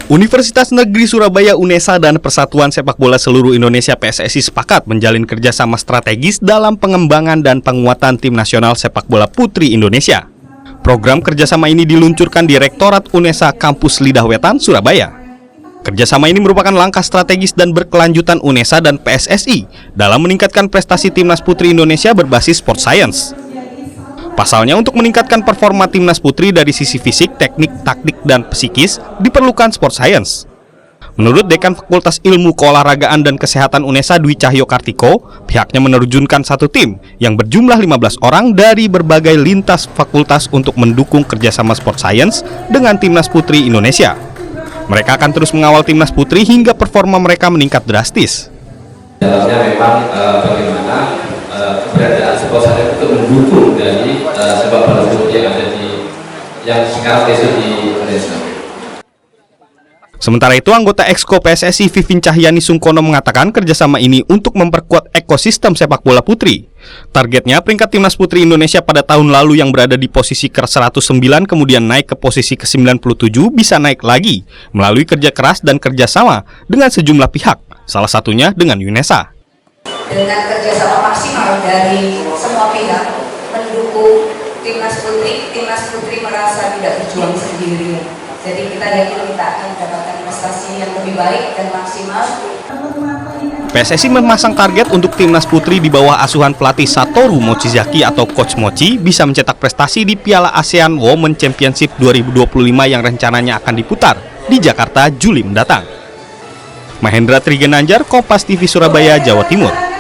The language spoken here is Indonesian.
Universitas Negeri Surabaya UNESA dan Persatuan Sepak Bola Seluruh Indonesia PSSI sepakat menjalin kerjasama strategis dalam pengembangan dan penguatan tim nasional sepak bola putri Indonesia. Program kerjasama ini diluncurkan di Rektorat UNESA Kampus Lidah Wetan, Surabaya. Kerjasama ini merupakan langkah strategis dan berkelanjutan UNESA dan PSSI dalam meningkatkan prestasi timnas putri Indonesia berbasis sport science. Pasalnya, untuk meningkatkan performa timnas putri dari sisi fisik, teknik, taktik, dan psikis, diperlukan sport science. Menurut Dekan Fakultas Ilmu Keolahragaan dan Kesehatan UNESA Dwi Cahyo Kartiko, pihaknya menerjunkan satu tim yang berjumlah 15 orang dari berbagai lintas fakultas untuk mendukung kerjasama sport science dengan timnas putri Indonesia. Mereka akan terus mengawal timnas putri hingga performa mereka meningkat drastis. Dalamnya memang bagaimana keberadaan sport science untuk mendukung dari sepak bola putri yang sekarang di Indonesia. Sementara itu, anggota Exco PSSI Vivin Cahyani Sungkono mengatakan kerjasama ini untuk memperkuat ekosistem sepak bola putri. Targetnya, peringkat timnas putri Indonesia pada tahun lalu yang berada di posisi ke-109 kemudian naik ke posisi ke-97 bisa naik lagi melalui kerja keras dan kerjasama dengan sejumlah pihak, salah satunya dengan UNESA. Dengan kerjasama maksimal dari semua pihak mendukung timnas putri merasa tidak berjuang sendiri. Jadi kita yakin kita akan mendapatkan prestasi yang lebih baik dan maksimal. PSSI memasang target untuk timnas putri di bawah asuhan pelatih Satoru Mochizaki atau Coach Mochi bisa mencetak prestasi di Piala ASEAN Women Championship 2025 yang rencananya akan diputar di Jakarta Juli mendatang. Mahendra Trigenanjar, Kompas TV Surabaya, Jawa Timur.